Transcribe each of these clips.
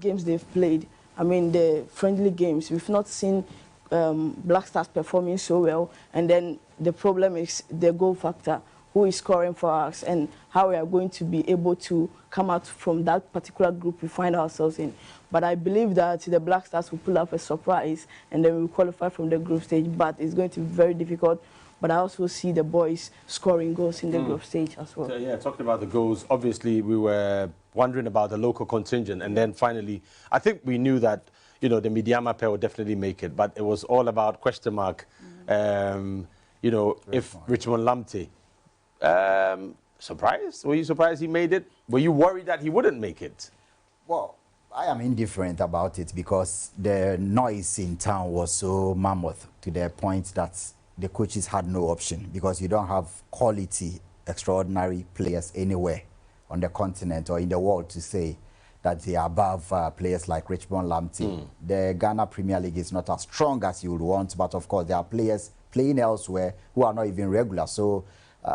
games they've played, I mean the friendly games, we've not seen Black Stars performing so well, and then the problem is the goal factor, who is scoring for us and how we are going to be able to come out from that particular group we find ourselves in. But I believe that the Black Stars will pull up a surprise and then we'll qualify from the group stage, but it's going to be very difficult. But I also see the boys scoring goals in the group stage as well. So, yeah, talking about the goals, obviously we were wondering about the local contingent, and then finally, I think we knew that, you know, the Midiama pair would definitely make it, but it was all about question mark, you know, if Richmond Lamptey. Surprised? Were you surprised he made it? Were you worried that he wouldn't make it? Well, I am indifferent about it because the noise in town was so mammoth to the point that the coaches had no option, because you don't have quality, extraordinary players anywhere on the continent or in the world to say that they are above players like Richmond Lamptey. The Ghana Premier League is not as strong as you would want, but of course there are players playing elsewhere who are not even regular. So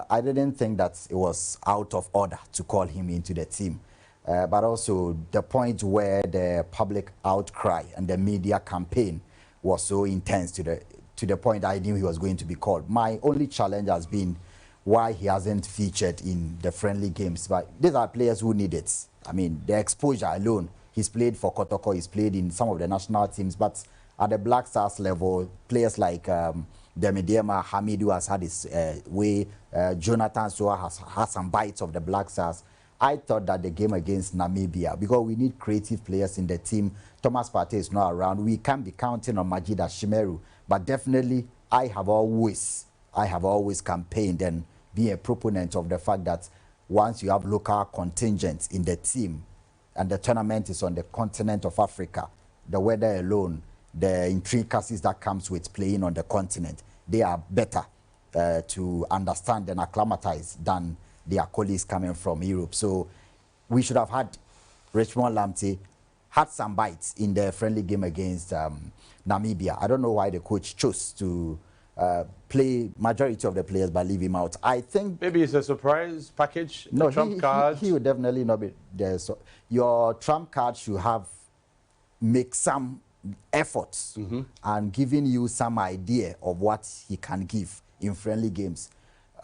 I didn't think that it was out of order to call him into the team. But also the point where the public outcry and the media campaign was so intense to the point I knew he was going to be called. My only challenge has been why he hasn't featured in the friendly games. But these are players who need it. I mean, the exposure alone. He's played for Kotoko, he's played in some of the national teams, but at the Black Stars level, players like Demidiema Hamidu has had his way, Jonathan Soa has had some bites of the Black Stars. I thought that the game against Namibia, because we need creative players in the team, Thomas Partey is not around, we can't be counting on Majida Shimeru, but definitely I have always campaigned and been a proponent of the fact that once you have local contingents in the team and the tournament is on the continent of Africa, the weather alone, the intricacies that comes with playing on the continent, they are better to understand and acclimatize than their colleagues coming from Europe. So we should have had Richmond Lamptey had some bites in the friendly game against Namibia. I don't know why the coach chose to play majority of the players but leave him out. I think maybe it's a surprise package. No, trump card. He would definitely not be there. So your trump card should make some efforts and giving you some idea of what he can give in friendly games.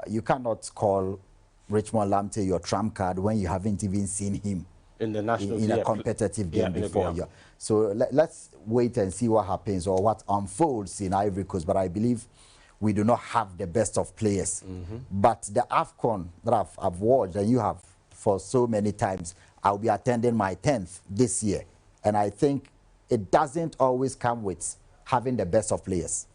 You cannot call Richmond Lamptey your trump card when you haven't even seen him in the national in a competitive game before. Yeah. So let's wait and see what happens or what unfolds in Ivory Coast. But I believe we do not have the best of players. But the AFCON that I've watched, and you have for so many times, I'll be attending my 10th this year. And I think it doesn't always come with having the best of players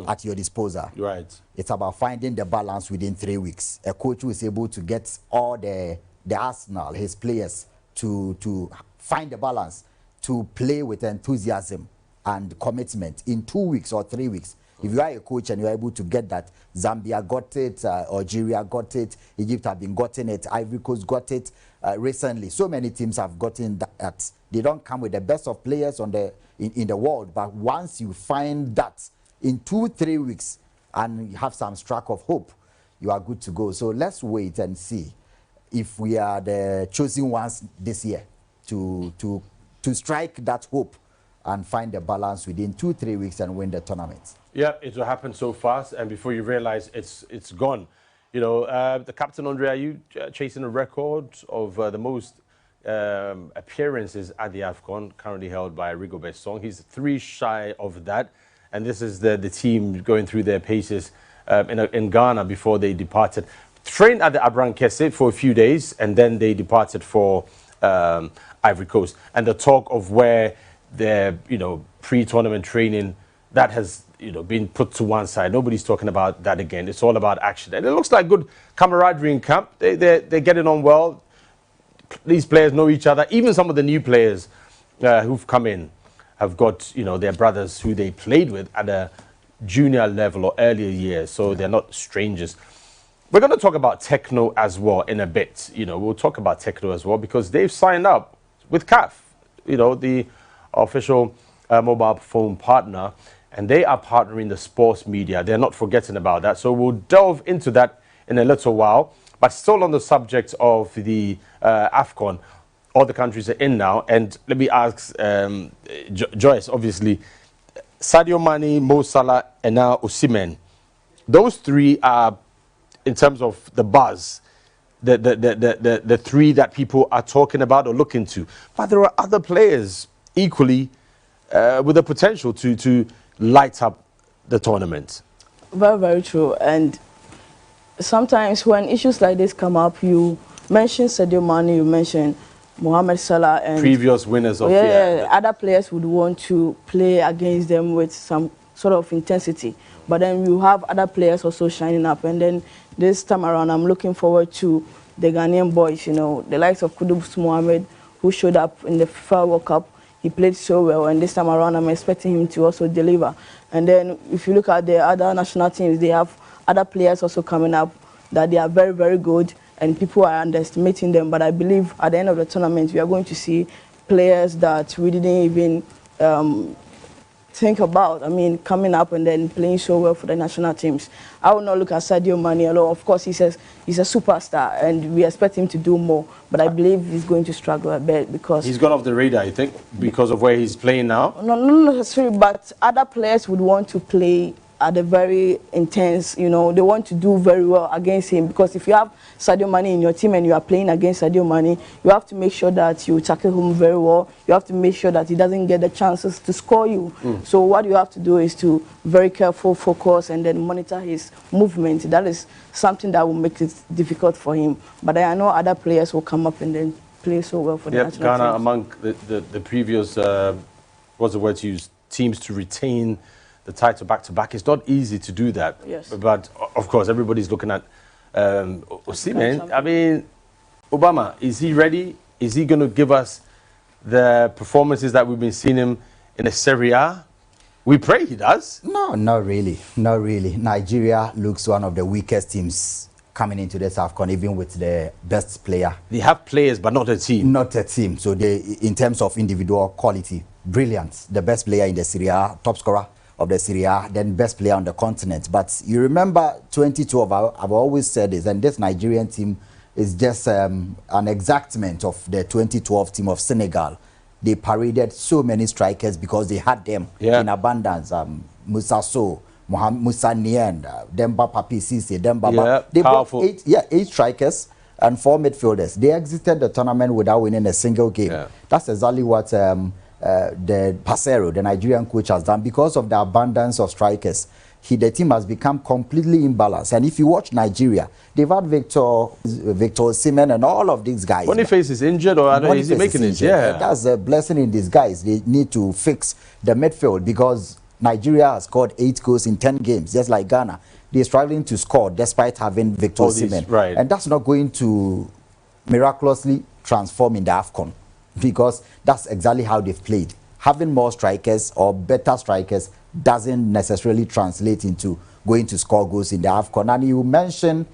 at your disposal. Right. It's about finding the balance within 3 weeks. A coach who is able to get all the arsenal, his players, to find the balance, to play with enthusiasm and commitment in 2 weeks or 3 weeks. If you are a coach and you're able to get that, Zambia got it, Algeria got it, Egypt have been gotten it, Ivory Coast got it recently. So many teams have gotten that. They don't come with the best of players in the world, but once you find that in 2-3 weeks and you have some spark of hope, you are good to go. So let's wait and see if we are the chosen ones this year to strike that hope and find the balance within 2-3 weeks and win the tournament. Yeah, it will happen so fast, and before you realize it's gone. You know, the captain, Andre, are you chasing a record of the most appearances at the AFCON, currently held by Rigobert Song? He's 3 shy of that, and this is the team going through their paces in Ghana before they departed. Trained at the Abran Kese for a few days, and then they departed for Ivory Coast. And the talk of where their, pre-tournament training, that has, been put to one side. Nobody's talking about that again. It's all about action. And it looks like good camaraderie in camp. They're getting on well. These players know each other. Even some of the new players who've come in have got, their brothers who they played with at a junior level or earlier years. So they're not strangers. We're going to talk about Techno as well in a bit. We'll talk about Techno as well because they've signed up with CAF, the official mobile phone partner, and they are partnering the sports media. They're not forgetting about that. So we'll delve into that in a little while. But still on the subject of the AFCON, all the countries are in now. And let me ask Joyce, obviously, Sadio Mane, Mo Salah, and now Osimhen. Those three are, in terms of the buzz, the three that people are talking about or looking to. But there are other players equally with the potential to light up the tournament. Very, very true. And sometimes when issues like this come up, you mention Sadio Mane, you mention Mohamed Salah, and previous winners of other players would want to play against them with some sort of intensity. But then you have other players also shining up. And then this time around, I'm looking forward to the Ghanaian boys, you know, the likes of Kudus Mohamed, who showed up in the FIFA World Cup. He played so well, and this time around, I'm expecting him to also deliver. And then if you look at the other national teams, they have other players also coming up that they are very, very good, and people are underestimating them. But I believe at the end of the tournament, we are going to see players that we didn't even think about. I mean, coming up and then playing so well for the national teams. I will not look at Sadio Mane alone. Of course, he's a superstar, and we expect him to do more. But I believe he's going to struggle a bit because he's gone off the radar, you think, because of where he's playing now? No, not necessarily, but other players would want to play at a very intense, you know, they want to do very well against him, because if you have Sadio Mane in your team and you are playing against Sadio Mane, you have to make sure that you tackle him very well. You have to make sure that he doesn't get the chances to score you. So what you have to do is to very careful focus and then monitor his movement. That is something that will make it difficult for him. But I know other players will come up and then play so well for the national Ghana teams. among the previous, what's the word to use, teams to retain the title back-to-back. It's not easy to do that. Yes. But, of course, everybody's looking at Osimhen. I mean, Obama, is he ready? Is he going to give us the performances that we've been seeing him in the Serie A? We pray he does. No, not really. Not really. Nigeria looks one of the weakest teams coming into this AFCON, even with the best player. They have players, but not a team. Not a team. So they, in terms of individual quality, brilliant. The best player in the Serie A, top scorer of the Serie A, then best player on the continent. But you remember 2012, I've always said this, and this Nigerian team is just an exactment of the 2012 team of Senegal. They paraded so many strikers because they had them in abundance. Musa So, Musa Nien, Demba Papi Sise, Demba. They brought eight strikers and 4 midfielders. They exited the tournament without winning a single game. That's exactly what the Pasero, the Nigerian coach, has done. Because of the abundance of strikers, the team has become completely imbalanced. And if you watch Nigeria, they've had Victor Osimhen and all of these guys. Boniface is injured, or is he making it? Yeah, that's a blessing in disguise. They need to fix the midfield, because Nigeria has scored 8 goals in 10 games, just like Ghana. They're struggling to score despite having Victor Osimhen. Right. And that's not going to miraculously transform in the AFCON, because that's exactly how they've played. Having more strikers or better strikers doesn't necessarily translate into going to score goals in the AFCON. And you mentioned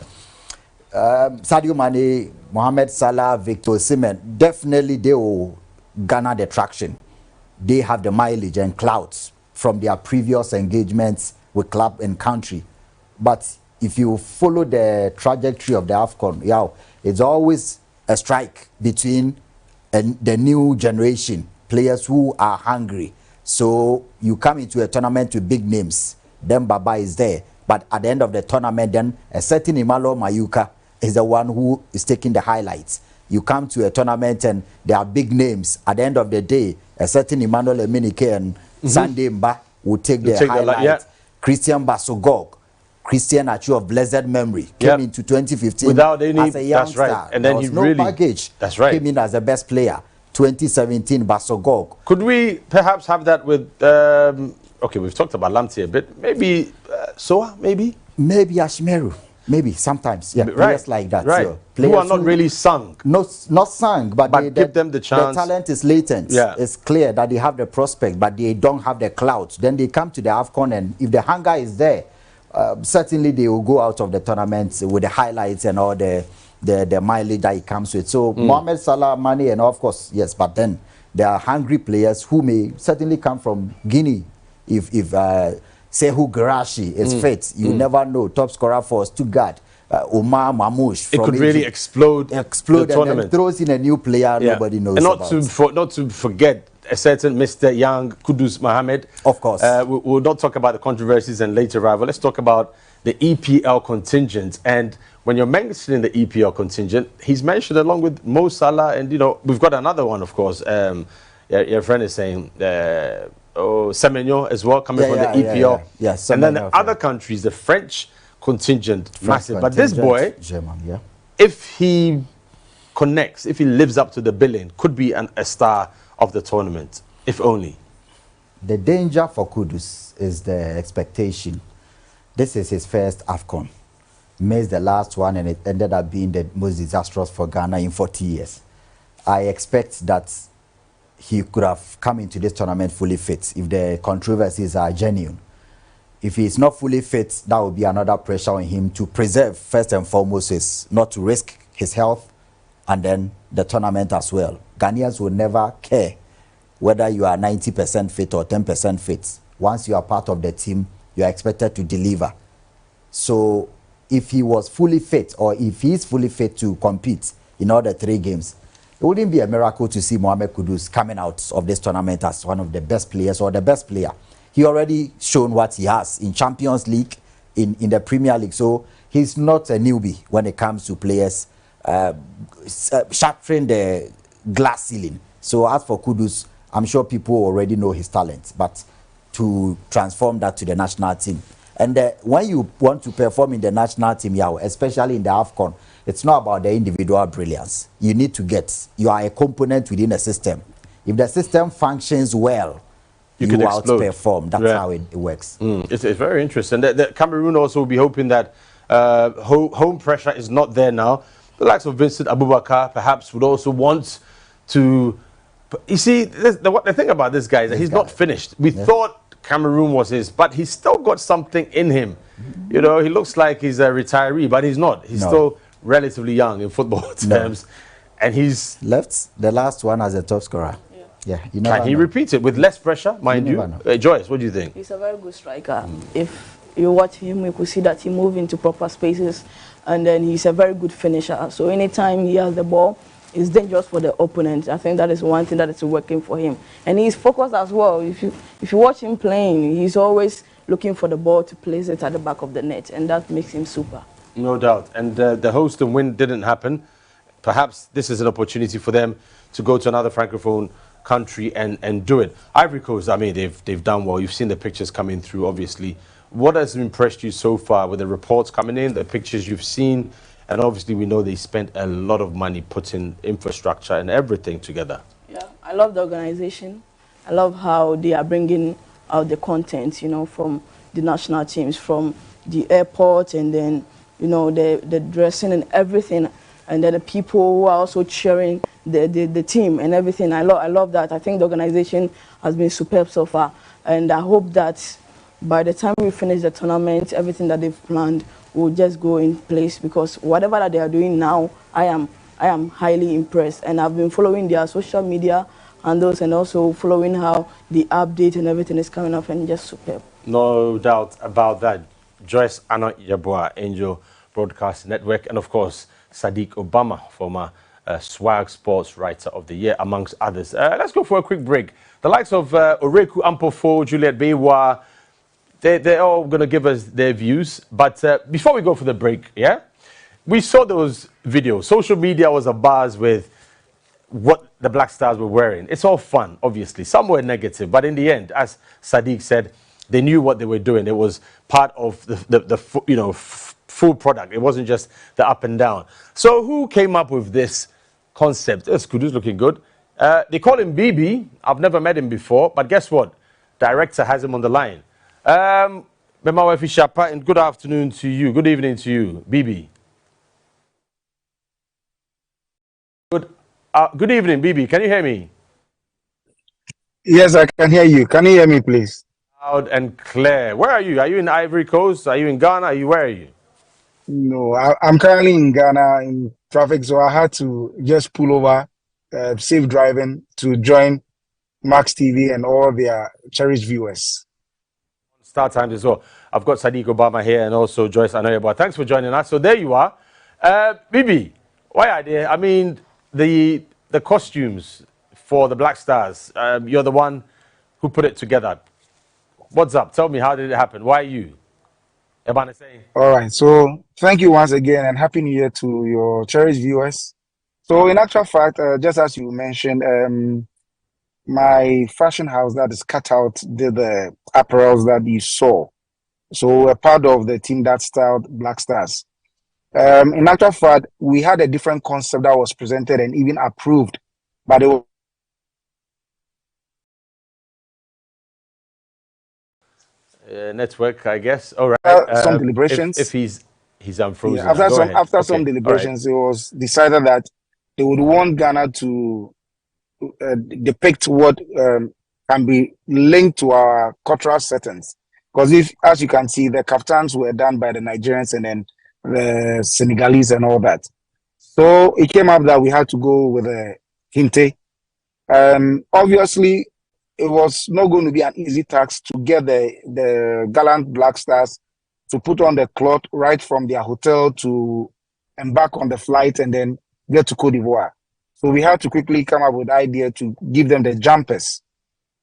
Sadio Mane, Mohamed Salah, Victor Osimhen. Definitely they will garner the traction. They have the mileage and clout from their previous engagements with club and country. But if you follow the trajectory of the AFCON, it's always a strike between the new generation, players who are hungry. So you come into a tournament with big names, then Baba is there. But at the end of the tournament, then a certain Imalo Mayuka is the one who is taking the highlights. You come to a tournament and there are big names. At the end of the day, a certain Emmanuel Emenike and Sunday Mba will take the highlights. Christian Basogog, Christian Achu of blessed memory, came into 2015 without any, as a young star. And then there was no baggage. Came in as the best player. 2017 Basogog. Could we perhaps have that with okay, we've talked about Lamptey a bit, maybe Soa, maybe Ashmeru, maybe sometimes, players like that, players who are not really sung, not sung, but give them the chance. The talent is latent. It's clear that they have the prospect, but they don't have the clout. Then they come to the AFCON, and if the hunger is there, certainly they will go out of the tournament with the highlights and all the mileage that it comes with. So Mohamed Salah, Mane, and of course, yes, but then there are hungry players who may certainly come from Guinea. If Sehu Garashi is fit, you never know. Top scorer for Stuttgart. Omar Mamouche. It could really explode the tournament. And then throws in a new player nobody knows and about. Not to forget a certain Mr. Young Kudus Mohammed. Of course. We'll not talk about the controversies and late arrival. Let's talk about the EPL contingent. And when you're mentioning the EPL contingent, he's mentioned along with Mo Salah, and we've got another one, of course. Your friend is saying Semenyo as well, coming from the EPL. Yes, and then the other countries, the French contingent, massive. But this boy, German, if he connects, if he lives up to the billing, could be a star of the tournament, if only. The danger for Kudus is the expectation. This is his first AFCON. Missed the last one, and it ended up being the most disastrous for Ghana in 40 years. I expect that he could have come into this tournament fully fit if the controversies are genuine. If he's not fully fit, that will be another pressure on him to preserve, first and foremost, is not to risk his health and then the tournament as well. Ghanaians will never care whether you are 90% fit or 10% fit. Once you are part of the team, you are expected to deliver. So if he was fully fit, or if he is fully fit to compete in all the 3 games, it wouldn't be a miracle to see Mohamed Kudus coming out of this tournament as one of the best players or the best player. He already shown what he has in Champions League, in the Premier League. So he's not a newbie when it comes to players shattering the glass ceiling. So as for Kudus, I'm sure people already know his talent, but to transform that to the national team. And when you want to perform in the national team, especially in the AFCON, it's not about the individual brilliance. You need to you are a component within a system. If the system functions well, you outperform. That's how it works. It's very interesting. The Cameroon also will be hoping that home pressure is not there now. The likes of Vincent Abubakar perhaps would also want to. You see, the thing about this guy is that he's not finished. We thought Cameroon was his, but he's still got something in him. He looks like he's a retiree, but he's not. He's still relatively young in football terms, and he's left the last one as a top scorer. Can he repeat it with less pressure, mind you? Joyce, what do you think? He's a very good striker. If you watch him, you could see that he moves into proper spaces, and then he's a very good finisher. So anytime he has the ball, it's dangerous for the opponent. I think that is one thing that is working for him. And he's focused as well. If you watch him playing, he's always looking for the ball to place it at the back of the net, and that makes him super. No doubt. And the host and win didn't happen. Perhaps this is an opportunity for them to go to another Francophone country and do it. Ivory Coast, I mean, they've done well. You've seen the pictures coming through, obviously. What has impressed you so far with the reports coming in, the pictures you've seen? And obviously, we know they spent a lot of money putting infrastructure and everything together. Yeah, I love the organization. I love how they are bringing out the content, from the national teams, from the airport, and then, the dressing and everything. And then the people who are also cheering the team and everything. I love that. I think the organization has been superb so far. And I hope that by the time we finish the tournament, everything that they've planned will just go in place, because whatever that they are doing now, I am highly impressed, and I've been following their social media handles and also following how the update and everything is coming up, and just superb. No doubt about that. Joyce Anna Yeboah, Angel Broadcast Network, and of course Sadiq Obama, former Swag Sports Writer of the Year, amongst others. Let's go for a quick break. The likes of Oreku Ampofo, Juliet Bewa, they're all going to give us their views. But before we go for the break, we saw those videos. Social media was abuzz with what the Black Stars were wearing. It's all fun, obviously. Some were negative, but in the end, as Sadiq said, they knew what they were doing. It was part of the full product. It wasn't just the up and down. So who came up with this concept? Kudus looking good. They call him BB. I've never met him before, but guess what? Director has him on the line. And good afternoon to you. Good evening to you, BB. Good evening, BB. Can you hear me? Yes, I can hear you. Can you hear me, please? Loud and clear. Where are you? Are you in Ivory Coast? Are you in Ghana? Where are you? No, I'm currently in Ghana in traffic, so I had to just pull over, safe driving, to join Max TV and all their cherished viewers. start times as well. I've got Sadiq Obama here and also Joyce Anoyeba. Thanks for joining us. So there you are. Bibi, why are there? I mean, the costumes for the Black Stars, you're the one who put it together. What's up? Tell me, how did it happen? Why you? Ebane saying. All right. So thank you once again and Happy New Year to your cherished viewers. So in actual fact, just as you mentioned, my fashion house that is cut out did the apparels that you saw. So we're part of the team that styled Black Stars. In actual fact, we had a different concept that was presented and even approved by the Network, I guess. All right. some deliberations. If he's unfrozen. Yeah, Go ahead. after Okay. some deliberations, it was decided that they would want Ghana to depict what can be linked to our cultural settings. Because if, as you can see, the kaftans were done by the Nigerians and then the Senegalese and all that. So it came up that we had to go with a kente. Obviously, it was not going to be an easy task to get the gallant Black Stars to put on the cloth right from their hotel to embark on the flight and then get to Cote d'Ivoire. So we had to quickly come up with the idea to give them the jumpers.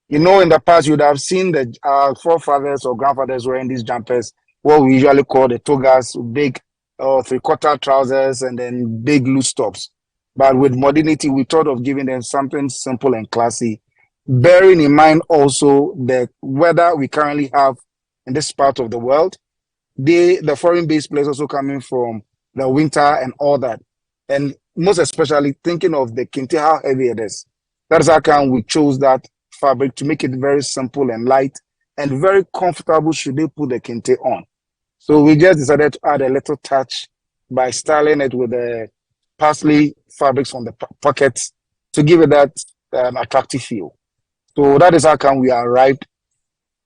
You know, in the past, you would have seen our forefathers or grandfathers wearing these jumpers, what we usually call the togas, big three-quarter trousers and then big loose tops. But with modernity, we thought of giving them something simple and classy, bearing in mind also the weather we currently have in this part of the world. The foreign-based players also coming from the winter and all that. And most especially thinking of the kente, how heavy it is. That's how we chose that fabric to make it very simple and light and very comfortable should they put the kente on. So we just decided to add a little touch by styling it with the parsley fabrics on the pockets to give it that attractive feel. So that is how we arrived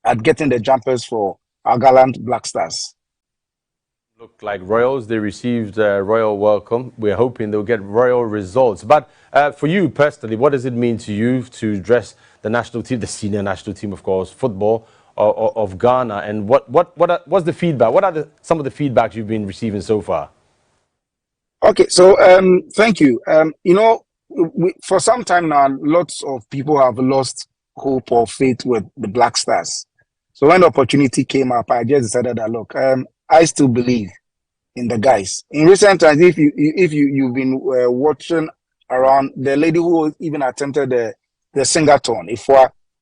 at getting the jumpers for our gallant Black Stars. Look like royals. They received a royal welcome. We're hoping they'll get royal results. But for you personally, what does it mean to you to dress the national team, the senior national team, of course, football of Ghana? And what's the feedback? What are some of the feedbacks you've been receiving so far? Okay, so thank you. You know, for some time now, lots of people have lost hope or faith with the Black Stars. So when the opportunity came up, I just decided that, look, I still believe in the guys. In recent times, if you've been watching around, the lady who even attempted the singathon,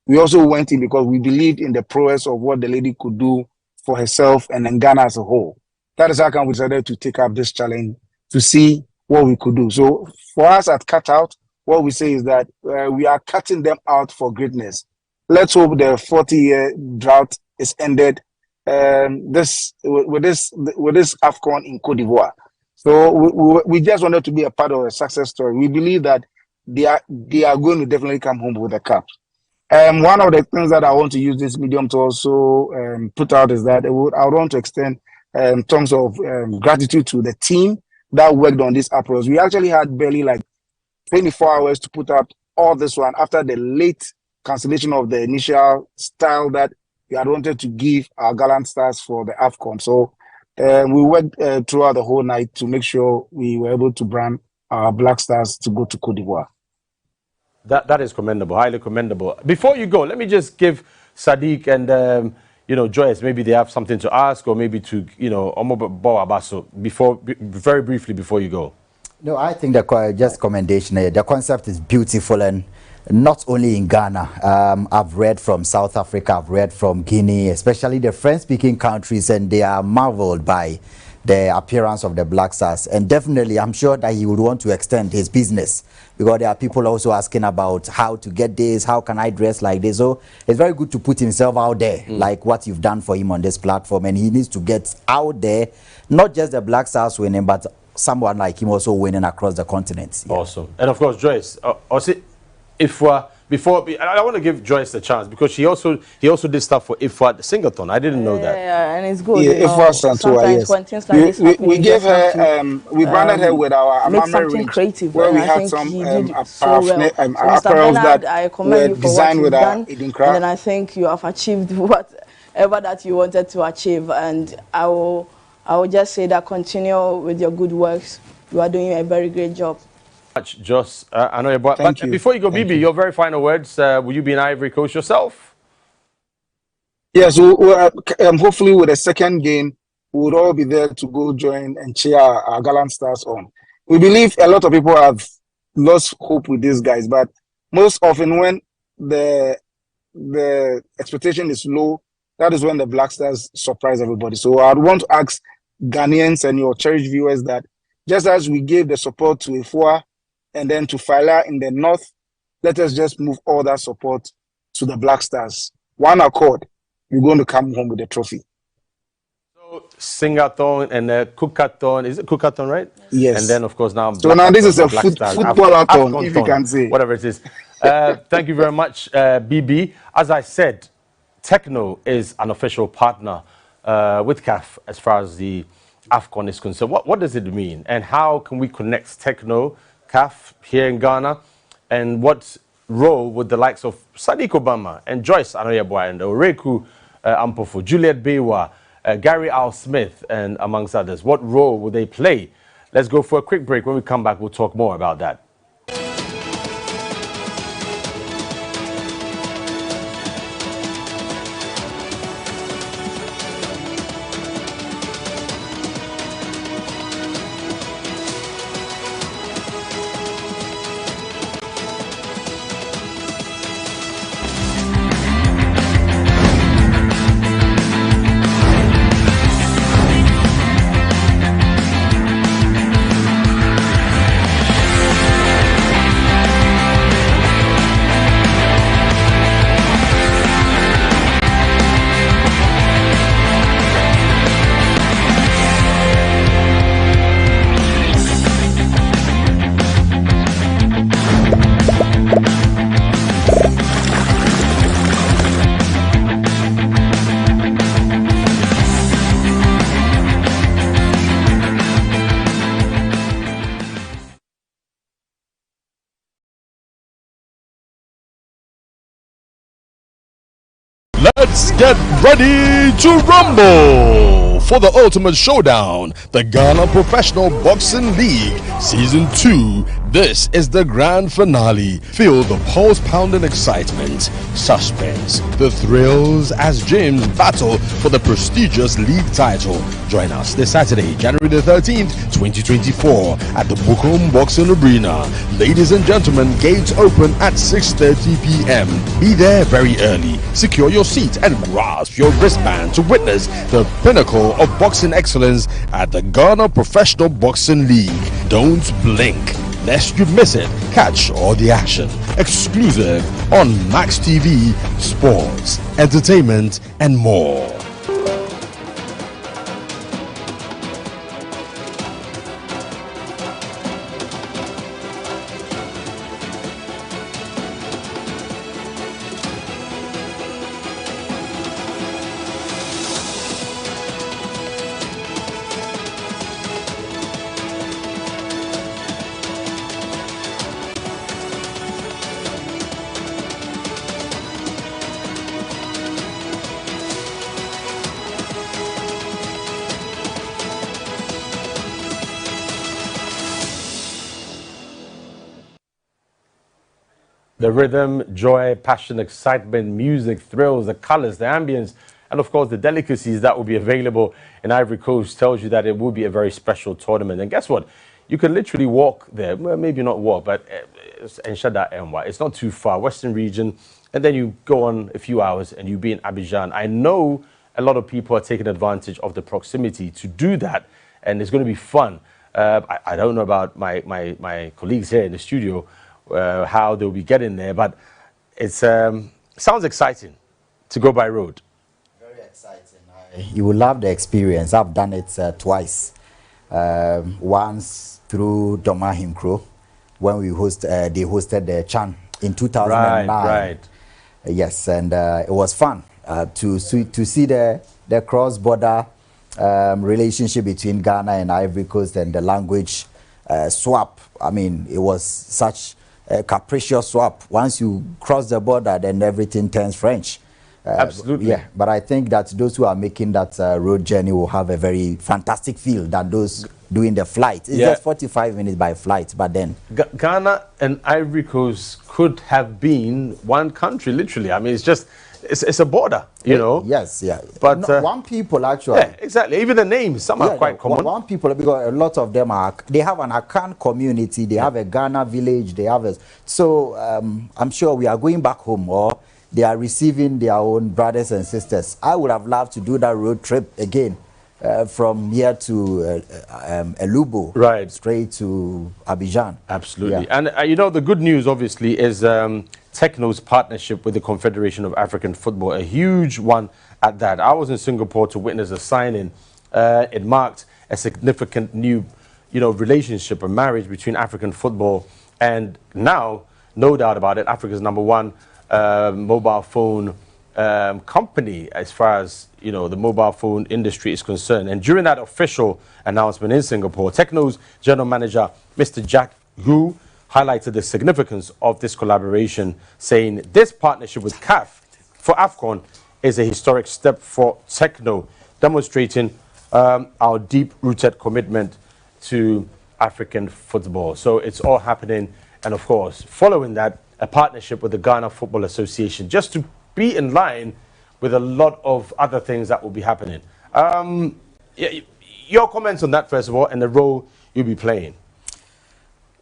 we also went in because we believed in the prowess of what the lady could do for herself and then Ghana as a whole. That is how we decided to take up this challenge to see what we could do. So for us at Cutout, what we say is that we are cutting them out for greatness. Let's hope the 40-year drought is ended with this AFCON in Cote d'Ivoire. So we just wanted to be a part of a success story. We believe that they are going to definitely come home with a cup. One of the things that I want to use this medium to also put out is that I want to extend terms of gratitude to the team that worked on these apparels. We actually had barely like 24 hours to put up all this one after the late cancellation of the initial style that we had wanted to give our gallant stars for the AFCON. So we worked throughout the whole night to make sure we were able to brand our Black Stars to go to Cote d'Ivoire. That is commendable, highly commendable. Before you go, let me just give Sadiq and Joyce, maybe they have something to ask or maybe to, very briefly before you go. No, I think just commendation. The concept is beautiful, and not only in Ghana. I've read from South Africa, I've read from Guinea, especially the French-speaking countries, and they are marveled by the appearance of the Black Stars. And definitely, I'm sure that he would want to extend his business because there are people also asking about how to get this, how can I dress like this. So it's very good to put himself out there, like what you've done for him on this platform. And he needs to get out there, not just the Black Stars winning, but someone like him also winning across the continent. Yeah. Awesome. And of course, Joyce, I want to give Joyce a chance because he also did stuff for IFWA the Singathon. I didn't know that. Yeah, and it's good. Yeah, IFWA sometimes when things like this happen, we gave her, we branded her with our Amame range, creative, where we had some apparels that were designed with our Edenkraft. And I think you have achieved what whatever that you wanted to achieve. And I will just say that continue with your good works. You are doing a very great job. Just, I know, but you. before you go, Thank Bibi, you. your very final words. Will you be in Ivory Coast yourself? Yes, hopefully with the second game, we would all be there to go join and cheer our gallant stars on. We believe a lot of people have lost hope with these guys, but most often when the expectation is low, that is when the Black Stars surprise everybody. So I'd want to ask Ghanaians and your cherished viewers that just as we gave the support to Ifua and then to Fila in the north, let us just move all that support to the Black Stars. One accord, we're going to come home with the trophy. So Singathon and Cookathon, is it Cookathon, right? Yes. And then, of course, now so now this is a football-a-thon, if you can say. Whatever it is. Thank you very much, BB. As I said, Techno is an official partner with CAF as far as the AFCON is concerned. What does it mean? And how can we connect Techno, CAF here in Ghana? And what role would the likes of Sadiq Obama and Joyce Anoyeboa and Oreku Ampofo, Juliet Bewa, Gary Al Smith, and amongst others, what role will they play? Let's go for a quick break. When we come back, we'll talk more about that. Let's get ready to rumble for the ultimate showdown, the Ghana Professional Boxing League Season 2. This is the grand finale. Feel the pulse-pounding excitement, suspense, the thrills as gyms battle for the prestigious league title. Join us this Saturday, January the 13th, 2024 at the Bukom Boxing Arena. Ladies and gentlemen, gates open at 6:30 p.m. Be there very early. Secure your seat and grasp your wristband to witness the pinnacle of boxing excellence at the Ghana Professional Boxing League. Don't blink lest you miss it. Catch all the action exclusive on Max TV, sports, entertainment, and more. The rhythm, joy, passion, excitement, music, thrills, the colors, the ambience, and of course the delicacies that will be available in Ivory Coast tells you that it will be a very special tournament. And guess what? You can literally walk there. Well, maybe not walk, but it's not too far. Western region, and then you go on a few hours and you be in Abidjan. I know a lot of people are taking advantage of the proximity to do that, and it's going to be fun. I don't know about my colleagues here in the studio, how they'll be getting there, but it sounds exciting to go by road. Very exciting. You will love the experience. I've done it twice. Once through Doma Hinkro, when we they hosted the Chan in 2009. Right. Yes, and it was fun to see the cross-border relationship between Ghana and Ivory Coast, and the language swap. I mean, it was such a capricious swap. Once you cross the border, then everything turns French. Absolutely. Yeah, but I think that those who are making that road journey will have a very fantastic feel than those doing the flight. It's just 45 minutes by flight, but then... Ghana and Ivory Coast could have been one country, literally. I mean, it's a border, you know. Yes, yeah. But one people, actually. Yeah, exactly. Even the names, some are quite common. One people, because a lot of them they have an Akan community, they have a Ghana village, they have a... So I'm sure we are going back home, or they are receiving their own brothers and sisters. I would have loved to do that road trip again. From here to Elubo, right, straight to Abidjan. Absolutely. Yeah. And you know, the good news obviously is Tekno's partnership with the Confederation of African Football, a huge one at that. I was in Singapore to witness a signing. It marked a significant new, relationship or marriage between African football and now, no doubt about it, Africa's #1 mobile phone company as far as the mobile phone industry is concerned. And during that official announcement in Singapore, Tekno's general manager, Mr. Jack Hu, highlighted the significance of this collaboration, saying this partnership with CAF for AFCON is a historic step for Tekno, demonstrating our deep-rooted commitment to African football. So it's all happening, and of course, following that, a partnership with the Ghana Football Association, just to be in line with a lot of other things that will be happening. Your comments on that, first of all, and the role you'll be playing.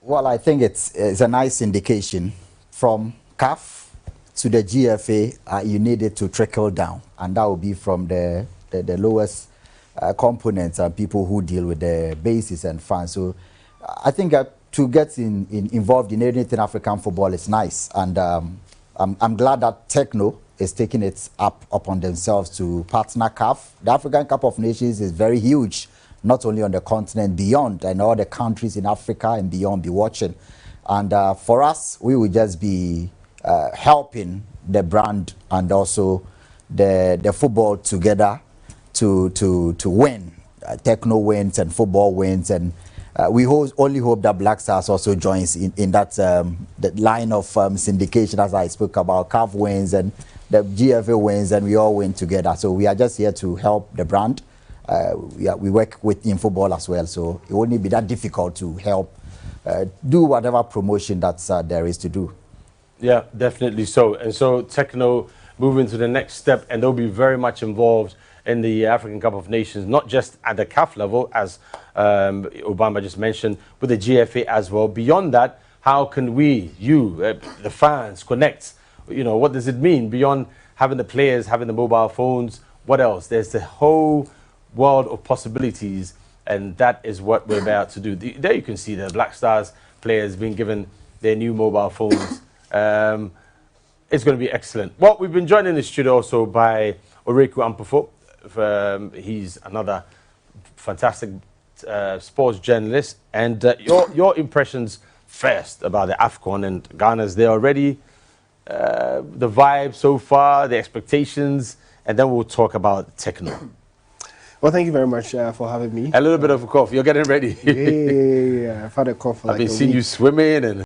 Well, I think it's a nice indication from CAF to the GFA. You need it to trickle down, and that will be from the lowest components and people who deal with the bases and fans. So I think to get involved in anything African football is nice, and I'm glad that Tekno is taking it upon themselves to partner CAF. The African Cup of Nations is very huge, not only on the continent, beyond, and all the countries in Africa and beyond be watching. And for us, we will just be helping the brand and also the football together to win. Tekno wins and football wins, and we only hope that Black Stars also joins in that the line of syndication, as I spoke about. CAF wins and the GFA wins, and we all win together. So we are just here to help the brand. We work in football as well, so it won't be that difficult to help do whatever promotion that there is to do. Yeah, definitely so. And so Tekno moving to the next step, and they'll be very much involved in the African Cup of Nations, not just at the CAF level, as Obama just mentioned, with the GFA as well. Beyond that, how can we, the fans, connect? What does it mean beyond having the players, having the mobile phones? What else? There's the whole world of possibilities, and that is what we're about to do. There you can see the Black Stars players being given their new mobile phones. It's going to be excellent. Well, we've been joined in the studio also by King Yaw Ampofo. He's another fantastic sports journalist. And your impressions first about the AFCON, and Ghana's there already. The vibe so far, the expectations, and then we'll talk about Tekno. Well, thank you very much for having me. A little bit of a cough. You're getting ready. Yeah. I've had a cough for I've been seeing you swimming and...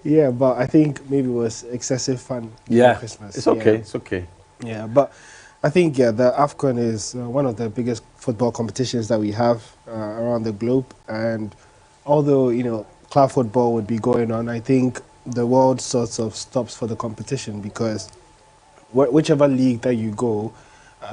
Yeah, but I think maybe it was excessive fun for Christmas. It's okay. It's okay. Yeah, but I think, the AFCON is one of the biggest football competitions that we have around the globe. And although, club football would be going on, I think the world sort of stops for the competition, because whichever league that you go,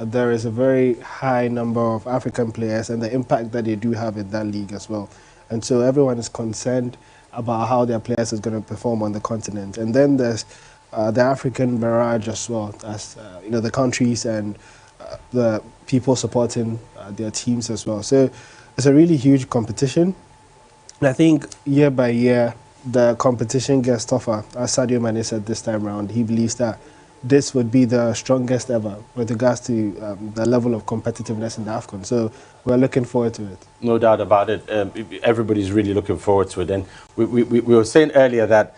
there is a very high number of African players and the impact that they do have in that league as well. And so everyone is concerned about how their players is going to perform on the continent. And then there's the African barrage as well, as the countries and the people supporting their teams as well. So it's a really huge competition. And I think year by year, the competition gets tougher. As Sadio Mane said this time around, he believes that this would be the strongest ever with regards to the level of competitiveness in the AFCON. So we're looking forward to it. No doubt about it. Everybody's really looking forward to it. And we were saying earlier that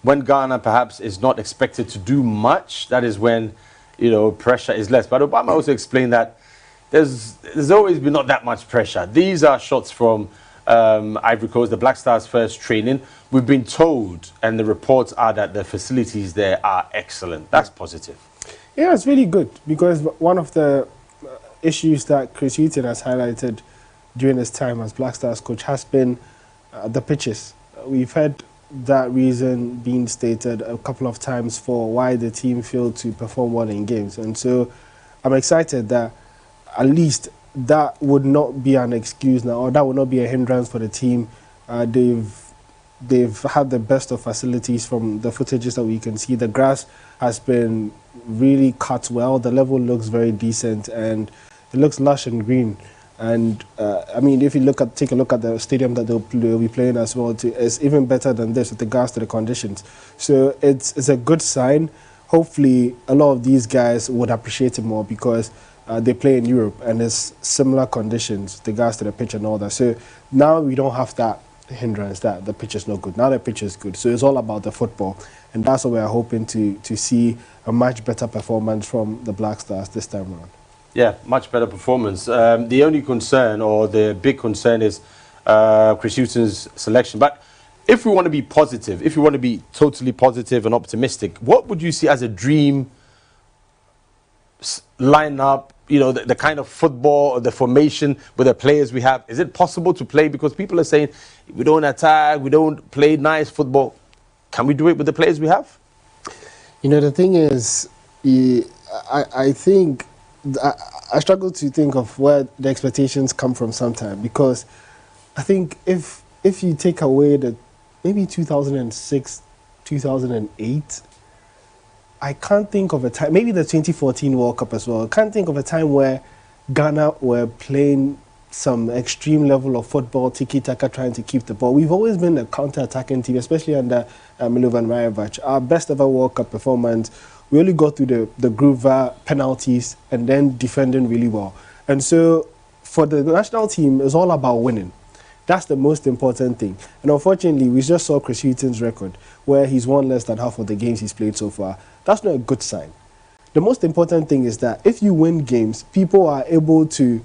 when Ghana perhaps is not expected to do much, that is when, pressure is less. But Obama also explained that there's always been not that much pressure. These are shots from Ivory Coast, the Black Stars' first training. We've been told, and the reports are that the facilities there are excellent. That's positive. Yeah, it's really good because one of the issues that Chris Hughton has highlighted during his time as Black Stars coach has been the pitches. We've had that reason being stated a couple of times for why the team failed to perform well in games. And so I'm excited that at least that would not be an excuse now, or that would not be a hindrance for the team. They've had the best of facilities from the footages that we can see. The grass has been really cut well. The level looks very decent and it looks lush and green. And I mean, if you take a look at the stadium that they'll be playing as well, it's even better than this with regards to the conditions. So it's a good sign. Hopefully, a lot of these guys would appreciate it more because they play in Europe and there's similar conditions with regards to the pitch and all that. So now we don't have that hindrance that the pitch is not good. Now the pitch is good. So it's all about the football. And that's what we are hoping to see a much better performance from the Black Stars this time around. Yeah, much better performance. The only concern, or the big concern, is Chris Hughton's selection. But if we want to be positive, if we want to be totally positive and optimistic, what would you see as a dream lineup? You know, the kind of football or the formation with the players we have. Is it possible to play? Because people are saying we don't attack, we don't play nice football. Can we do it with the players we have? You know, the thing is, I think I struggle to think of where the expectations come from sometimes, because I think if you take away the maybe 2006, 2008, I can't think of a time, maybe the 2014 World Cup as well, I can't think of a time where Ghana were playing some extreme level of football, tiki-taka, trying to keep the ball. We've always been a counter-attacking team, especially under Milovan Rajevac. Our best ever World Cup performance, we only got through the group via penalties and then defending really well. And so for the national team, it's all about winning. That's the most important thing. And unfortunately, we just saw Chris Hughton's record, where he's won less than half of the games he's played so far. That's not a good sign. The most important thing is that if you win games, people are able to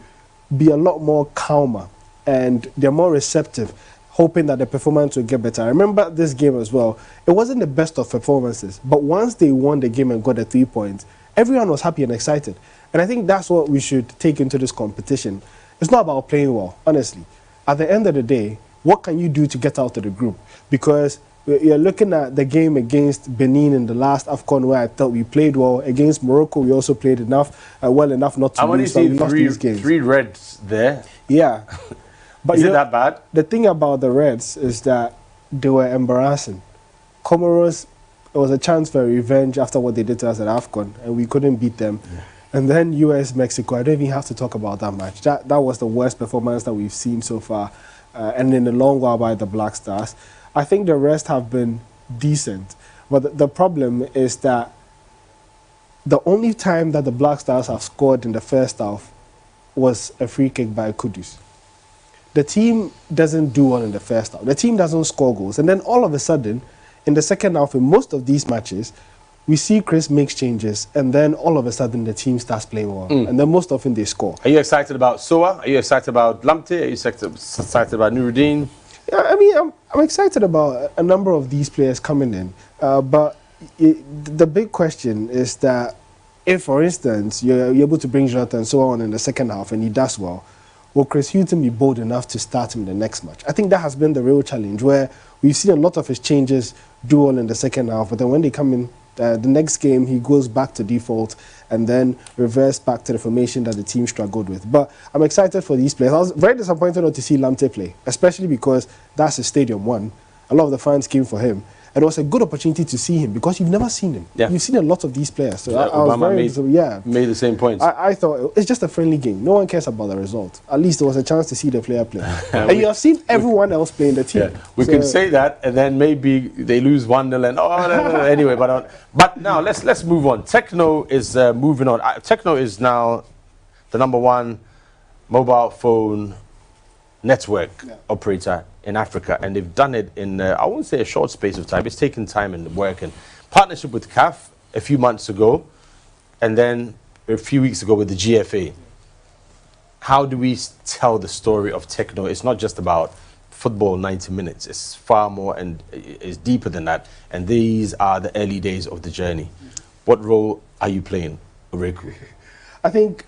be a lot more calmer and they're more receptive, hoping that the performance will get better. I remember this game as well. It wasn't the best of performances, but once they won the game and got the 3 points, everyone was happy and excited. And I think that's what we should take into this competition. It's not about playing well, honestly. At the end of the day, what can you do to get out of the group? Because you're looking at the game against Benin in the last AFCON, where I thought we played well. Against Morocco, we also played well enough not to lose. So we lost these games. 3 reds there. Yeah. But is it that bad? The thing about the Reds is that they were embarrassing. Comoros, it was a chance for revenge after what they did to us at AFCON, and we couldn't beat them. Yeah. And then US, Mexico, I don't even have to talk about that match. That was the worst performance that we've seen so far, and in the long while by the Black Stars. I think the rest have been decent, but the problem is that the only time that the Black Stars have scored in the first half was a free kick by Kudus. The team doesn't do well in the first half. The team doesn't score goals. And then all of a sudden, in the second half, in most of these matches, we see Chris makes changes, and then all of a sudden the team starts playing well. And then most often they score. Are you excited about Soa? Are you excited about Lamptey? Are you excited about Nuruddin? Yeah, I mean, I'm excited about a number of these players coming in. But the big question is that if, for instance, you're able to bring Jonathan Soa on in the second half and he does well, will Chris Hughton be bold enough to start him in the next match? I think that has been the real challenge, where we've seen a lot of his changes do well in the second half, but then when they come in the next game, he goes back to default and then reverse back to the formation that the team struggled with. But I'm excited for these players. I was very disappointed not to see Lamptey play, especially because that's his Stadium 1. A lot of the fans came for him. And it was a good opportunity to see him because you've never seen him. Yeah. You've seen a lot of these players. So I was made the same points. I thought it's just a friendly game. No one cares about the result. At least there was a chance to see the player play. And you have seen everyone else play in the team. Yeah. We can say that, and then maybe they lose 1-0 and no. Anyway, but now let's move on. Techno is moving on. Techno is now the #1 mobile phone network operator in Africa, and they've done it in, I won't say a short space of time, it's taken time and work. And partnership with CAF a few months ago, and then a few weeks ago with the GFA. How do we tell the story of Techno? It's not just about football 90 minutes, it's far more and it's deeper than that. And these are the early days of the journey. What role are you playing? Oreku? I think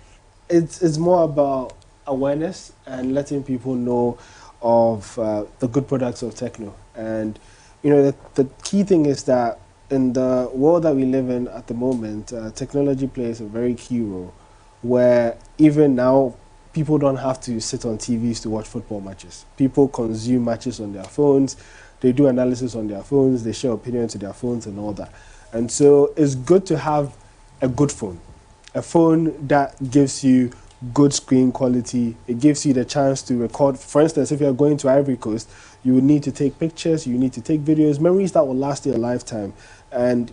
it's more about awareness and letting people know of the good products of techno. And the key thing is that in the world that we live in at the moment, technology plays a very key role, where even now people don't have to sit on TVs to watch football matches. People consume matches on their phones, they do analysis on their phones, they share opinions to their phones and all that. And so it's good to have a good phone. A phone that gives you good screen quality. It gives you the chance to record. For instance, if you're going to Ivory Coast, you would need to take pictures, you need to take videos, memories that will last you a lifetime. And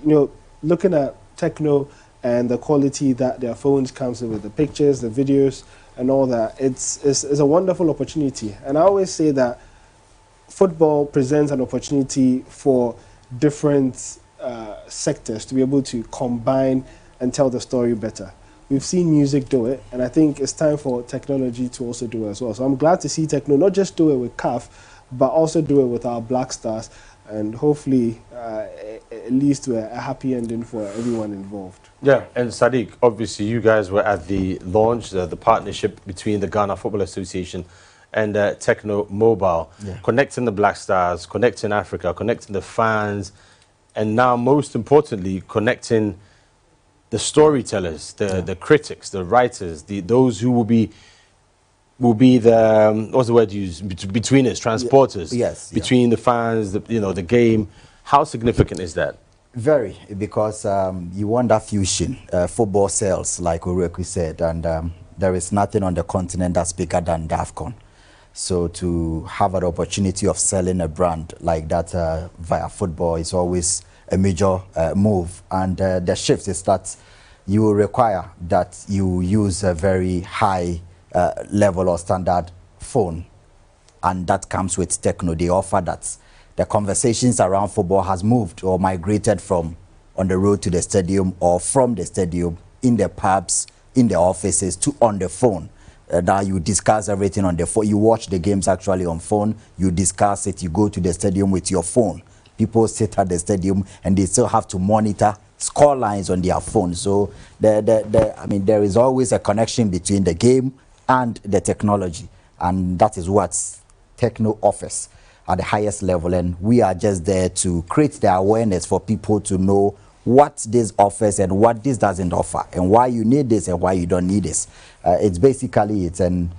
looking at techno and the quality that their phones comes with, the pictures, the videos, and all that, it's a wonderful opportunity. And I always say that football presents an opportunity for different sectors to be able to combine and tell the story better. We've seen music do it, and I think it's time for technology to also do it as well. So I'm glad to see techno not just do it with CAF, but also do it with our Black Stars, and hopefully it leads to a happy ending for everyone involved. Yeah, and Sadiq, obviously you guys were at the launch, the partnership between the Ghana Football Association and Techno Mobile, connecting the Black Stars, connecting Africa, connecting the fans, and now most importantly, connecting the storytellers, the critics, the writers, those who will be the what's the word used, between us, transporters, between the fans, the game. How significant is that? Very, because you want that fusion. Football sells, like Oreku said, and there is nothing on the continent that's bigger than the AFCON. So to have an opportunity of selling a brand like that via football is always a major move. And the shift is that you will require that you use a very high level or standard phone, and that comes with techno. They offer that. The conversations around football has moved or migrated from on the road to the stadium, or from the stadium in the pubs, in the offices, to on the phone. Now you discuss everything on the phone. You watch the games actually on phone. You discuss it. You go to the stadium with your phone. People sit at the stadium and they still have to monitor score lines on their phone. So there is always a connection between the game and the technology, and that is what techno offers at the highest level. And we are just there to create the awareness for people to know what this offers and what this doesn't offer, and why you need this and why you don't need this. It's basically it, and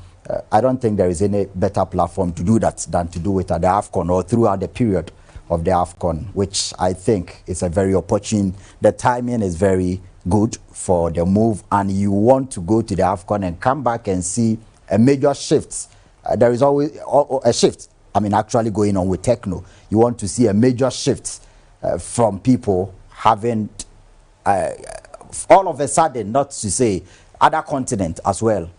I don't think there is any better platform to do that than to do it at the AFCON or throughout the period of the AFCON, which I think is a very opportune. The timing is very good for the move, and you want to go to the AFCON and come back and see a major shift. There is always a shift, actually going on with techno. You want to see a major shift from people having all of a sudden, not to say other continents as well,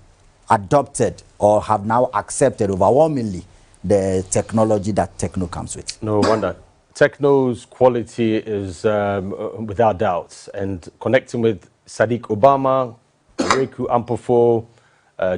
adopted or have now accepted overwhelmingly the technology that techno comes with. No wonder. Techno's quality is without doubts, and connecting with Sadiq Obama, King Yaw Ampofo,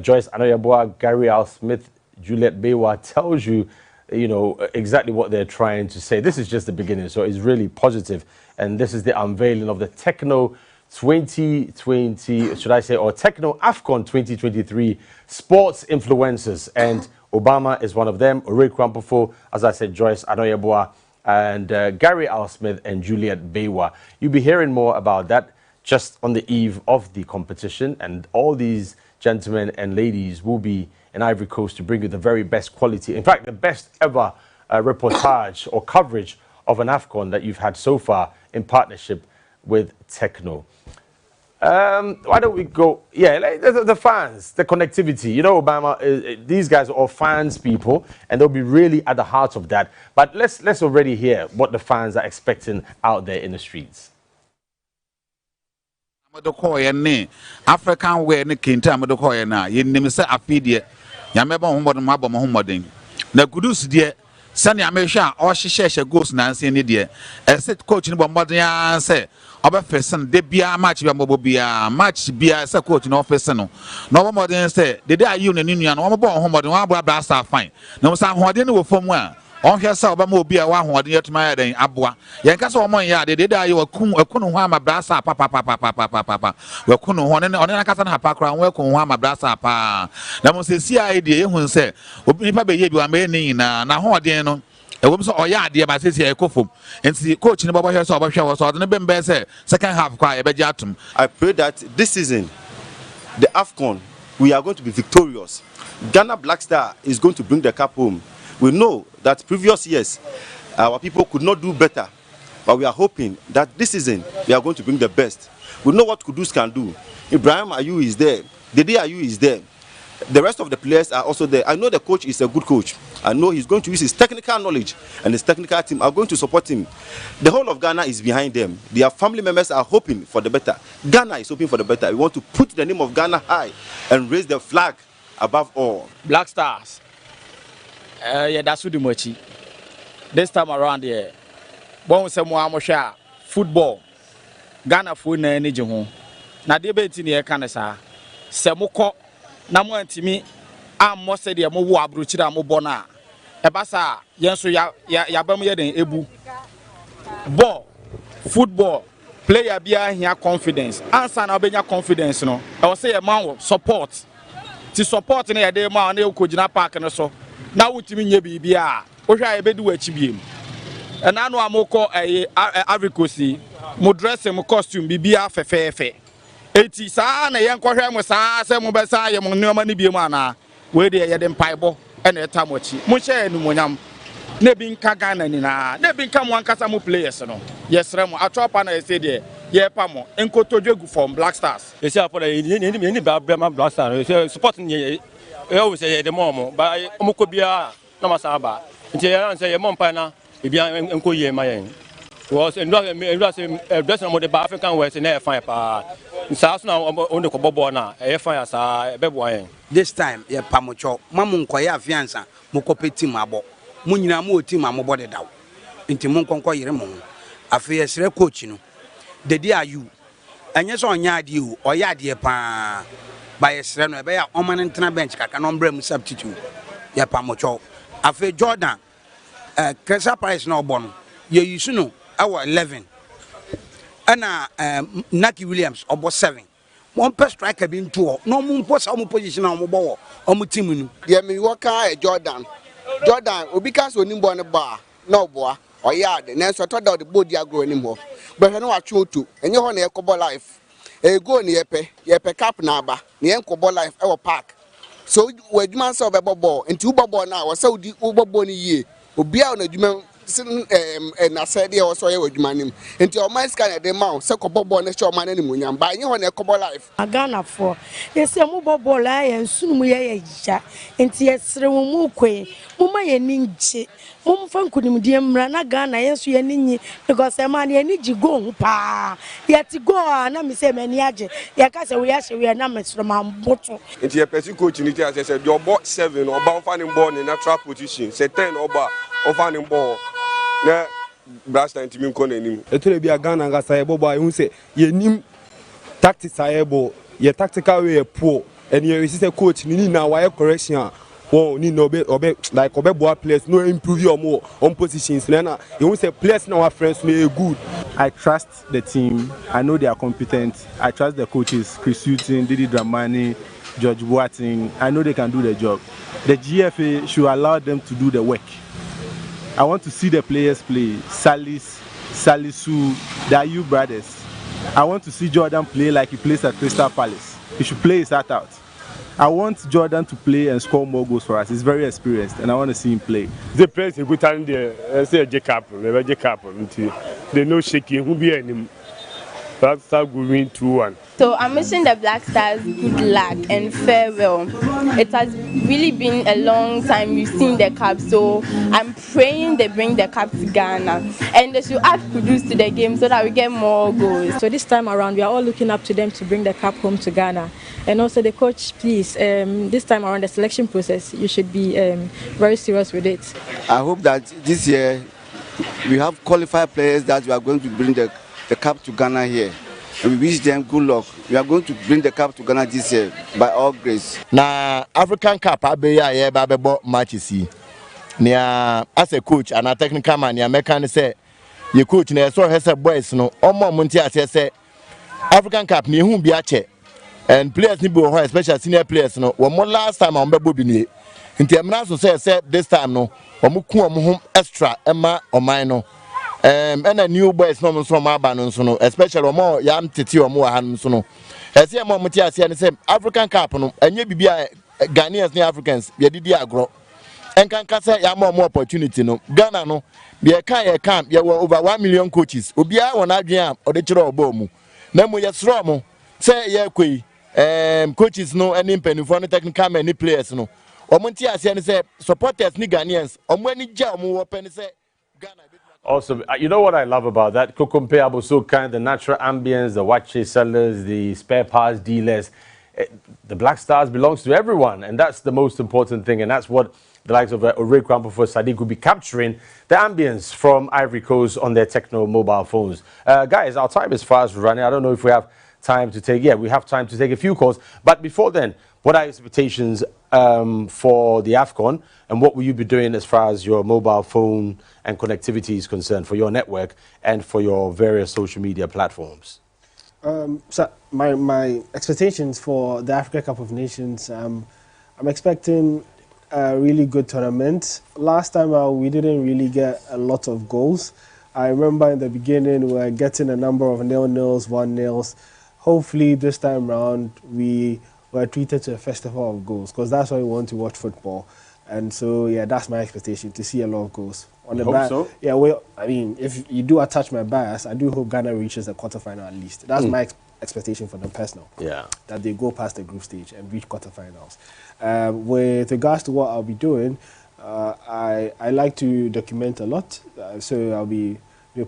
Joyce Anoyeboa, Gary Al Smith, Juliet Bewa tells you, exactly what they're trying to say. This is just the beginning, so it's really positive. And this is the unveiling of the Techno 2020, should I say, or Techno AFCON 2023 sports influencers. And Obama is one of them, King Yaw Ampofo, as I said, Joyce Anoyeboa, and Gary Al Smith and Juliet Bewa. You'll be hearing more about that just on the eve of the competition. And all these gentlemen and ladies will be in Ivory Coast to bring you the very best quality. In fact, the best ever reportage or coverage of an AFCON that you've had so far in partnership with Techno. Why don't we go? Yeah, like the fans, the connectivity. Obama, these guys are all fans people, and they'll be really at the heart of that. But let's already hear what the fans are expecting out there in the streets. African way ni kinta amado koye na yenim se afidie nyameba hombodon mabo hombodin na kudus die sani amehwa o hyehyehye goals na nse ni die set coach ni bombodin ya se obefesen de bia match bia mbobo bia match bia se coach no ofesen no na bombodin se de dey ayu na ninu na bobo hombodin wa bra star fine na mo sa hoden ni wo fom a on here sa oba mo bi a wa hoɔden yɛtuma yɛ den aboa yɛn kasa ɔmo yɛ ade de ayɛ wakunu ho ama brasa papa wakunu ho ne ɔne kasa na pa kora ho wakunu ho ama brasa pa na mo se si ai de ehun sɛ nipa be yɛ bi wa me ni na hoɔden no ɛwɔ bi so ɔyɛ ade ba sesi ɛkɔ fom nti coach ne bɔbɔ hwɛ sɛ ɔbɛhwɛ wɔ so ɔde ne bɛmbɛ sɛ second half kwa yɛbɛgye atom. I pray that this season the AFCON we are going to be victorious. Ghana Black Star is going to bring the cup home. We know that previous years our people could not do better, but we are hoping that this season we are going to bring the best. We know what Kudus can do. Ibrahim Ayu is there. Dede Ayu is there. The rest of the players are also there. I know the coach is a good coach. I know he's going to use his technical knowledge, and his technical team are going to support him. The whole of Ghana is behind them. Their family members are hoping for the better. Ghana is hoping for the better. We want to put the name of Ghana high and raise the flag above all. Black Stars. Yeah, that's what the this time around here. Bon se mo amosha football. Ghana fu na energy ho. Na de be ti ne e kan sa. Se mo ko na mo antimi ammo se de mo wo abrochira mo bo na. E ba sa yen so ya bam ye den ebu. Ball football player bia hia confidence. Answer na obenya confidence no. E wo se ye man support. Ti support na ye de ma na e ko gina park no so. Na wutimi nye bibia wo hwa ebedu wachi biem na no amoko avikosi mo dress mo costume bibia fefefe eti saa na yen kohwe mo saa se mo besa ye mo nneoma ne biem ana we de ye de mpaibo na eta mo chi mo hye enu monyam na bi nka Ghana ni na bi nka mo ankasa mo players no yesre mo atopa na yese de ye pa mo enkotodwegu from Black Stars yesi apoda ni ba Black Stars support ni ye always say the mom ba omko bia na masaba nti ya say ye mom pa na e bia enko ye ma yen was and dress na mo de ba African West na e fine pa nsa so na on de ko bobo na e fine sa e bebo yen this time ye pamocho mamu nkoye afiansa mo kopeti mabo mo nyina mo team ambo de daw nti mo nkonko yire mo afi ye sere coach no Dede Ayu enye so onya ade o oya ade pa by Sreno, a oman bench, canon substitute. Yapamocho. Afe Jordan, Cressa Price no bon. You know, our 11. And Naki Williams, about 7. One per striker being 2. No moon post on position on Mobo, on Mutimu. Yeah, me walk Jordan. Jordan, because we nimbo on a bar, no boy, or yard, and then so thought out the body are growing anymore. But I know I true to, and you're on a couple life. E go ni yepe cap na aba ni enkobo life e wo park so we adwuma se obebo nti ubabo na wo se udi ubabo ni yie obi a na adwuma na se de wo so ye adwuma nim nti o man scan de ma se kobobo na che o man ni munyam ba nye ho na ekobo life Ghana for yes mu bobo la ye nsunu ye ya nti yesre mu kwen mu ma ye ninje mu mfa nkunimdie mra na Ghana yeso ye ninyi because e man ye ni jigo hu pa ye ti go na me se mani age ye ka se we ya hye we na mesro ma mboto nti ye person coach ni ti say the obo 7 oba mfa ni ball ni natural position say 10 oba ofa ni ball na blast time team ko na nim etore bia Ghana nga say bobo I hu say ye nim tactics ayebo ye tactical way poor and you see coach ni na why correction oh ni no be like boy players no improve your more on positions na you say players now our friends may good. I trust the team. I know they are competent. I trust the coaches, Chris Hutton, Didi Dramani, George Boateng. I know they can do the job. The GFA should allow them to do the work. I want to see the players play. Salisu, the Ayu brothers. I want to see Jordan play like he plays at Crystal Palace. He should play his heart out. I want Jordan to play and score more goals for us. He's very experienced, and I want to see him play. The players who put on the say Jacob, they no shaking who be any. That's how we win 2-1. So I'm wishing the Black Stars good luck and farewell. It has really been a long time we've seen the cup, so I'm praying they bring the cup to Ghana and they should add Kudus to the game so that we get more goals. So this time around, we are all looking up to them to bring the cup home to Ghana. And also the coach, please, this time around the selection process, you should be very serious with it. I hope that this year we have qualified players that we are going to bring the cup to Ghana here. And we wish them good luck. We are going to bring the cup to Ghana this year by all grace. Na African Cup abe ya ye ba be bo matches yi. Nia as a coach and a technical man, ya mechanic say your coach na so has a boys no omo monti ase say African Cup ni hu bi ache and players ni bo ho especially senior players no wo mo last time on bebo bi ni nti emna so say this time no omo ku omo hom extra ema oman no and a new boys no so ma ba no so no especially omo yam tete omo ha no so no ese em omo ti ase ni say African Cup no enye bibia Ghanaians ni Africans ye didi agro and can kasa ya more opportunity no Ghana no be can ya over 1 million coaches obia won adwen o de kire obo mu na mo yesro mo say ye kwei coaches no any penifo no technical men ni players no omo nti ase ni say supporters ni Ghanaians omo ani ja omo wo pen say Awesome. You know what I love about that? Kokompe Abosokan, the natural ambience, the watch sellers, the spare parts dealers. The Black Stars belongs to everyone, and that's the most important thing, and that's what the likes of King Yaw Ampofo Sadiq will be capturing the ambience from Ivory Coast on their techno mobile phones. Guys, our time is fast running. I don't know if we have time to take, we have time to take a few calls, but before then, what are expectations for the AFCON, and what will you be doing as far as your mobile phone and connectivity is concerned for your network and for your various social media platforms? So my expectations for the Africa Cup of Nations, I'm expecting a really good tournament. Last time we didn't really get a lot of goals. I remember in the beginning we were getting a number of 0-0s, 1-0s. Hopefully this time round we were treated to a festival of goals, because that's why we want to watch football. And so, yeah, that's my expectation, to see a lot of goals. On the hope so. Yeah, well, I mean, if you do attach my bias, I do hope Ghana reaches the quarterfinal at least. That's my expectation for them personal. Yeah. That they go past the group stage and reach quarterfinals. With regards to what I'll be doing, I like to document a lot. So I'll be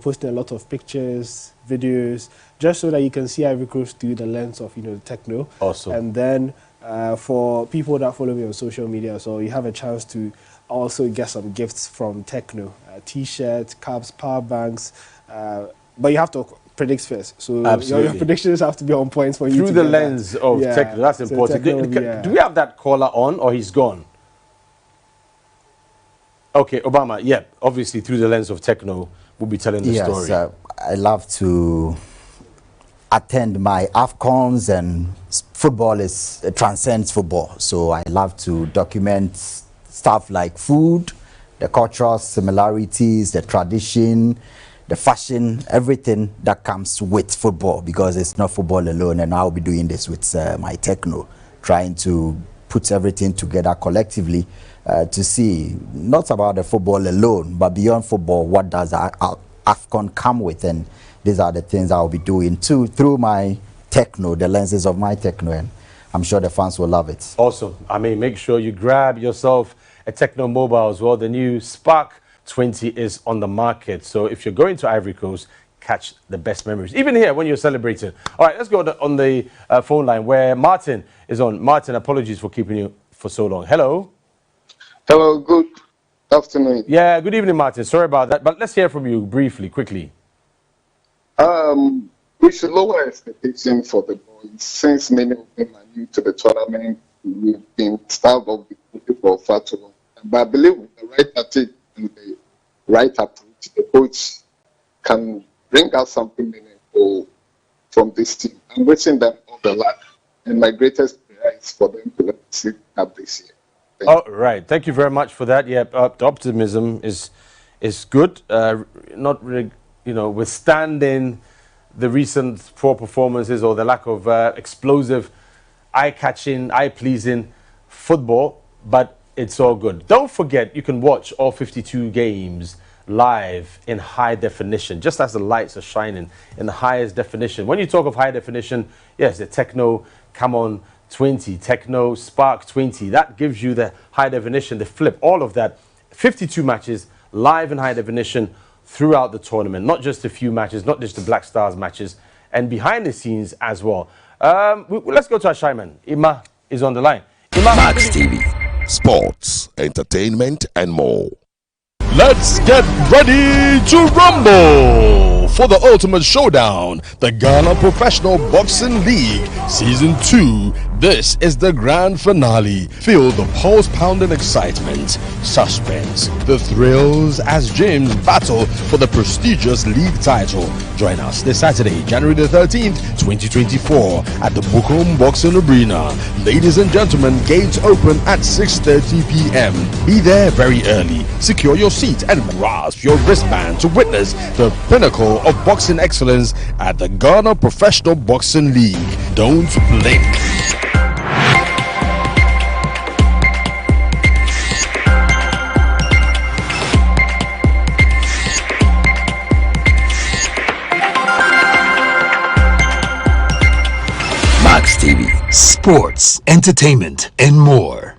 posting a lot of pictures, videos, just so that you can see Ivory Coast through the lens of, the techno. Awesome. And then for people that follow me on social media, so you have a chance to also get some gifts from techno, t-shirts, caps, power banks, but you have to predict first. So your predictions have to be on point for you. Through the lens of techno, that's important. Do we have that caller on, or he's gone? Okay, Obama, yeah, obviously through the lens of techno, we'll be telling the story. Yes, I love to attend my AFCONs, and football transcends football. So I love to document stuff like food, the cultural similarities, the tradition, the fashion, everything that comes with football, because it's not football alone. And I'll be doing this with my techno, trying to put everything together collectively to see not about the football alone, but beyond football, what does AFCON come with? And these are the things I'll be doing too, through my techno, the lenses of my techno, and I'm sure the fans will love it. Awesome. I mean, make sure you grab yourself a techno mobile as well. The new Spark 20 is on the market. So if you're going to Ivory Coast, catch the best memories, even here when you're celebrating. All right, let's go on the phone line where Martin is on. Martin, apologies for keeping you for so long. Hello. Hello, good afternoon. Yeah, good evening, Martin. Sorry about that, but let's hear from you briefly, quickly. We should lower expectations for the boys, since many of them are new to the tournament. We've been starved of the football for too long. But I believe with the right tactic and the right approach, the coach can bring out something meaningful from this team. I'm wishing them all the luck, and my greatest prayer is for them to succeed up this year. Right. Thank you very much for that. Yeah, the optimism is good. Not really, withstanding the recent poor performances or the lack of explosive, eye-catching, eye-pleasing football, but it's all good. Don't forget, you can watch all 52 games live in high definition, just as the lights are shining in the highest definition. When you talk of high definition, yes, the Techno Camon 20, Techno Spark 20, that gives you the high definition, the flip, all of that. 52 matches live in high definition throughout the tournament, not just a few matches, not just the Black Stars matches, and behind the scenes as well. Let's go to our Shaiman. Ima is on the line. Ima, Max TV, sports, entertainment, and more. Let's get ready to rumble for the ultimate showdown, the Ghana Professional Boxing League Season 2. This is the grand finale. Feel the pulse-pounding excitement, suspense, the thrills as gyms battle for the prestigious league title. Join us this Saturday, January the 13th, 2024 at the Bukom Boxing Arena. Ladies and gentlemen, gates open at 6:30 p.m. Be there very early. Secure your seat and grasp your wristband to witness the pinnacle of boxing excellence at the Ghana Professional Boxing League. Don't blink. Max TV, sports, entertainment, and more.